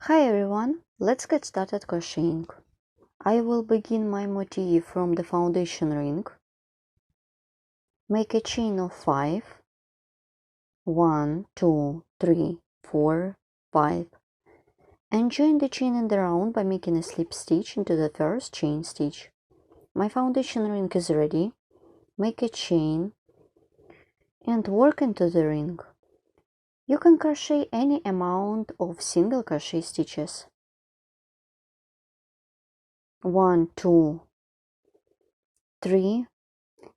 Hi everyone, let's get started crocheting. I will begin my motif from the foundation ring. Make a chain of 5. 1, 2, 3, 4, 5. And join the chain in the round by making a slip stitch into the first chain stitch. My foundation ring is ready. Make a chain and work into the ring. You can crochet any amount of single crochet stitches. 1, 2, 3,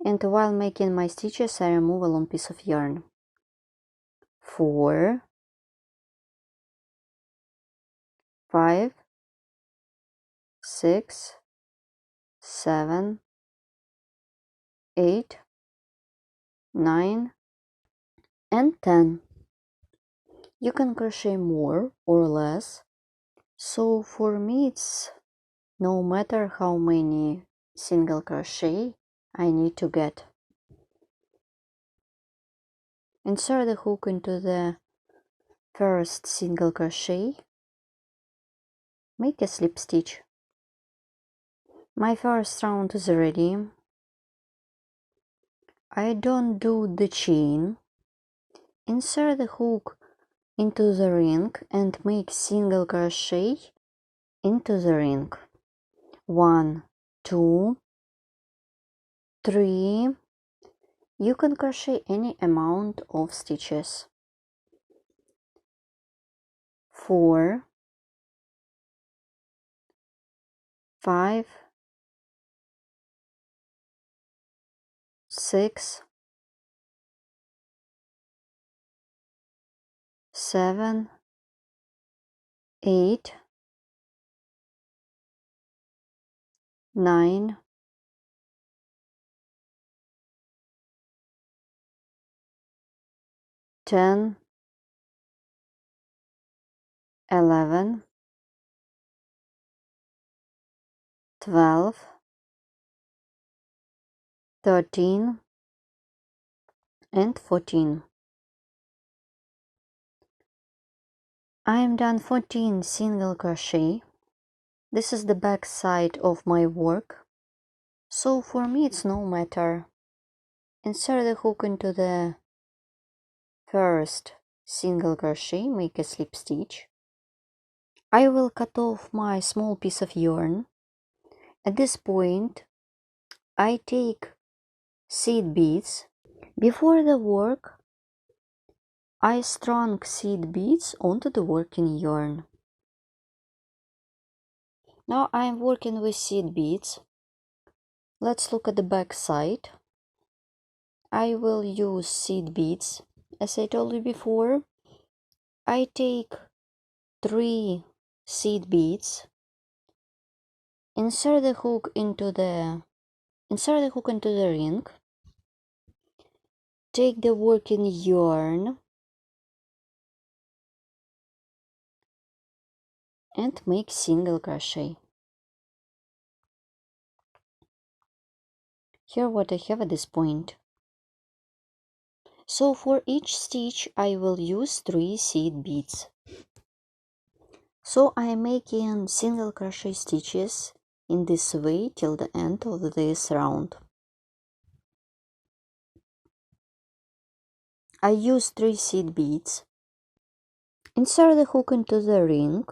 and while making my stitches I remove a long piece of yarn. 4, 5, 6, 7, 8, 9, and 10. You can crochet more or less, so for me it's no matter how many single crochet I need to get. Insert the hook into the first single crochet. Make a slip stitch. My first round is ready. I don't do the chain. Insert the hook into the ring and make single crochet into the ring. 1, 2, 3. You can crochet any amount of stitches. 4, 5, 6, 7, 8, 9, 10, 11, 12, 13, and 14. I am done 14 single crochet. This is the back side of my work, so for me it's no matter. Insert the hook into the first single crochet, make a slip stitch. I will cut off my small piece of yarn. At this point I take seed beads. Before the work I strung seed beads onto the working yarn. Now I am working with seed beads. Let's look at the back side. I will use seed beads. As I told you before, I take 3 seed beads, insert the hook into the ring, take the working yarn and make single crochet. Here what I have at this point. So for each stitch I will use 3 seed beads. So I am making single crochet stitches in this way till the end of this round. I use 3 seed beads. Insert the hook into the ring,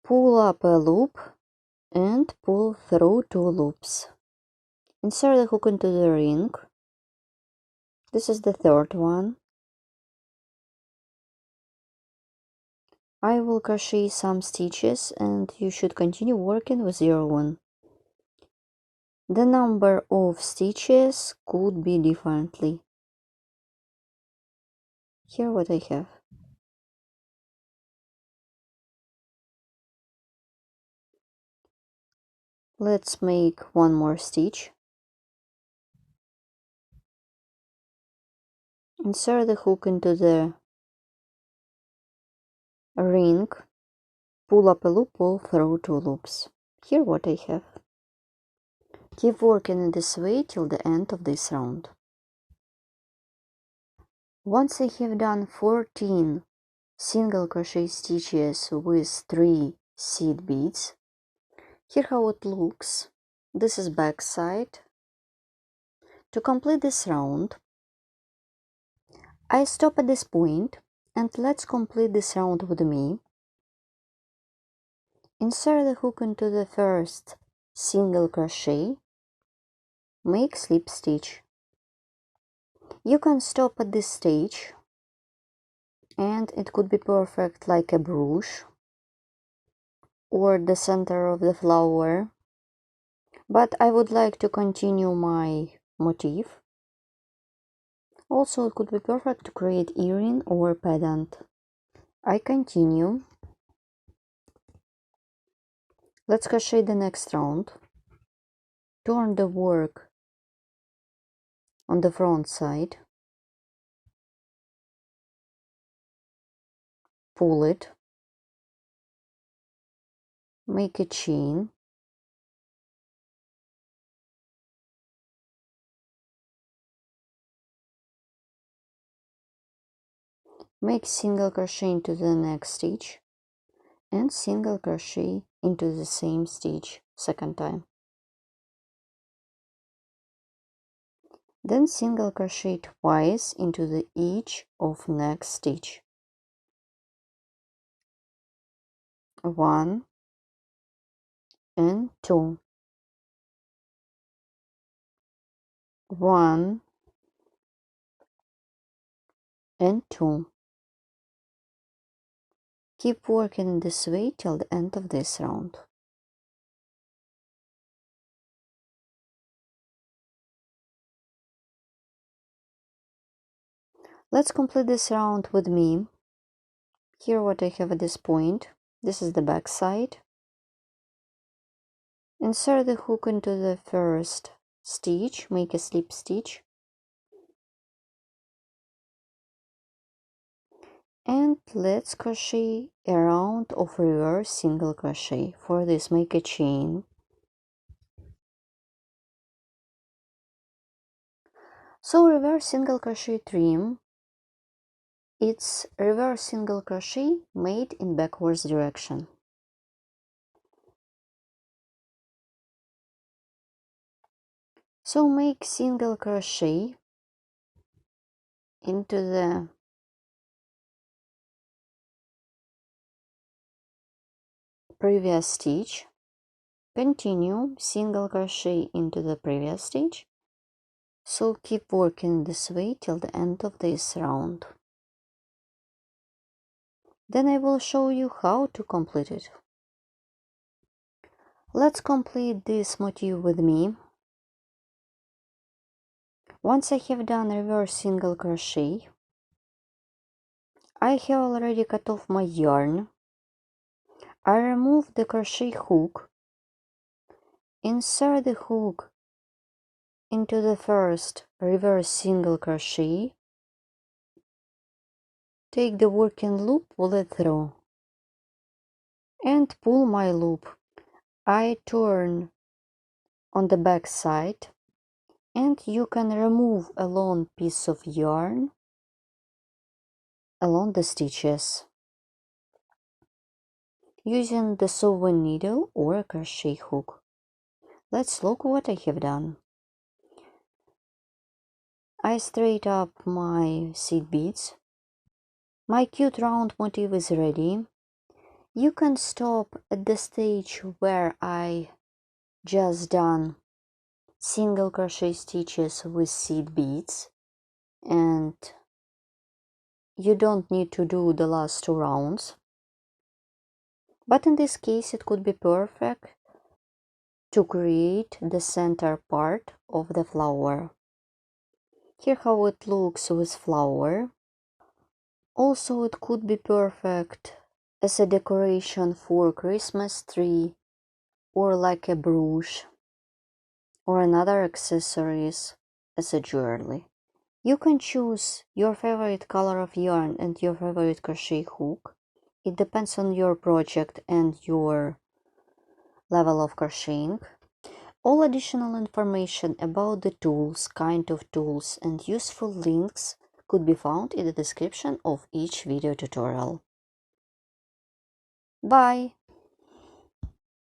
pull up a loop and pull through 2 loops. Insert the hook into the ring. This is the third one. I will crochet some stitches and you should continue working with your own. The number of stitches could be differently. Here what I have. Let's make one more stitch. Insert the hook into the ring, pull up a loop, pull through 2 loops. Here what I have. Keep working in this way till the end of this round. Once I have done 14 single crochet stitches with 3 seed beads. Here how it looks. This is back side. To complete this round, I stop at this point and let's complete this round with me. Insert the hook into the first single crochet, make slip stitch. You can stop at this stage and it could be perfect like a brooch or the center of the flower, but I would like to continue my motif. Also, it could be perfect to create earring or pendant. I continue. Let's crochet the next round. Turn the work on the front side, pull it, make a chain, make single crochet into the next stitch and single crochet into the same stitch second time. Then single crochet twice into the each of next stitch. 1 and 2. 1 and 2. Keep working this way till the end of this round. Let's complete this round with me. Here what I have at this point. This is the back side. Insert the hook into the first stitch, make a slip stitch, and let's crochet a round of reverse single crochet. For this, make a chain. So reverse single crochet trim, it's reverse single crochet made in backwards direction. So make single crochet into the previous stitch, continue single crochet into the previous stitch. So keep working this way till the end of this round. Then I will show you how to complete it. Let's complete this motif with me. Once I have done reverse single crochet, I have already cut off my yarn. I remove the crochet hook, insert the hook into the first reverse single crochet, take the working loop, pull it through, and pull my loop. I turn on the back side, and you can remove a long piece of yarn along the stitches using the sewing needle or a crochet hook. Let's look what I have done. I straight up my seed beads. My cute round motif is ready. You can stop at the stage where I just done single crochet stitches with seed beads, and you don't need to do the last 2 rounds. But in this case it could be perfect to create the center part of the flower. Here how it looks with flower. Also it could be perfect as a decoration for Christmas tree or like a brooch or another accessories as a jewelry. You can choose your favorite color of yarn and your favorite crochet hook. It depends on your project and your level of crocheting. All additional information about the tools, kind of tools, and useful links could be found in the description of each video tutorial. Bye!